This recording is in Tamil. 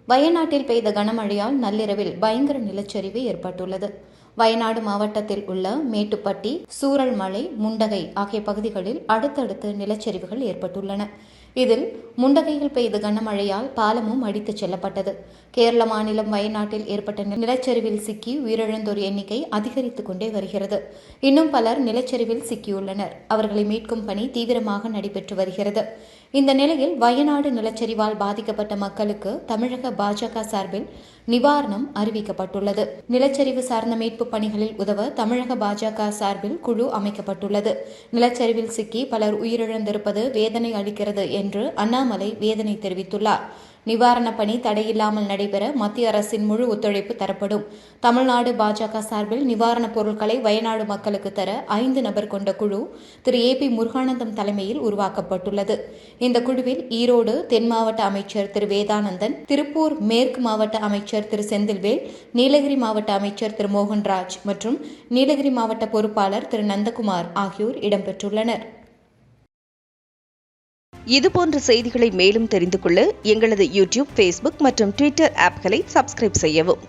வயநாட்டில் பெய்த கனமழையால் நள்ளிரவில் பயங்கர நிலச்சரிவு ஏற்பட்டுள்ளது. வயநாடு மாவட்டத்தில் உள்ள மேட்டுப்பட்டி, சூரல்மலை, முண்டகை ஆகிய பகுதிகளில் அடுத்தடுத்து நிலச்சரிவுகள் ஏற்பட்டுள்ளன. இதில் முண்டகையில் பெய்த கனமழையால் பாலமும் அடித்துச் செல்லப்பட்டது. கேரள மாநிலம் வயநாட்டில் ஏற்பட்ட நிலச்சரிவில் சிக்கி உயிரிழந்தோர் எண்ணிக்கை அதிகரித்துக் கொண்டே வருகிறது. இன்னும் பலர் நிலச்சரிவில் சிக்கியுள்ளனர். அவர்களை மீட்கும் பணி தீவிரமாக நடைபெற்று வருகிறது. இந்த நிலையில் வயநாடு நிலச்சரிவால் பாதிக்கப்பட்ட மக்களுக்கு தமிழக பாஜக சார்பில் நிவாரணம் அறிவிக்கப்பட்டுள்ளது. நிலச்சரிவு சார்ந்த மீட்பு பணிகளில் உதவ தமிழக பாஜக சார்பில் குழு அமைக்கப்பட்டுள்ளது. நிலச்சரிவில் சிக்கி பலர் உயிரிழந்திருப்பது வேதனை அளிக்கிறது என்று அண்ணாமலை வேதனை தெரிவித்துள்ளார். நிவாரணப் பணி தடையில்லாமல் நடைபெற மத்திய அரசின் முழு ஒத்துழைப்பு தரப்படும். தமிழ்நாடு பாஜக சார்பில் நிவாரணப் பொருட்களை வயநாடு மக்களுக்கு தர 5 நபர் கொண்ட குழு திரு AP முருகானந்தம் தலைமையில் உருவாக்கப்பட்டுள்ளது. இந்த குழுவில் ஈரோடு தென் மாவட்ட அமைச்சர் திரு வேதானந்தன், திருப்பூர் மேற்கு மாவட்ட அமைச்சர் திரு செந்தில்வேல், நீலகிரி மாவட்ட அமைச்சர் திரு மோகன்ராஜ் மற்றும் நீலகிரி மாவட்ட பொறுப்பாளர் திரு நந்தகுமார் ஆகியோர் இடம்பெற்றுள்ளனர். இதுபோன்ற செய்திகளை மேலும் தெரிந்து கொள்ள எங்களது யூடியூப், Facebook மற்றும் Twitter ஆப்களை சப்ஸ்கிரைப் செய்யவும்.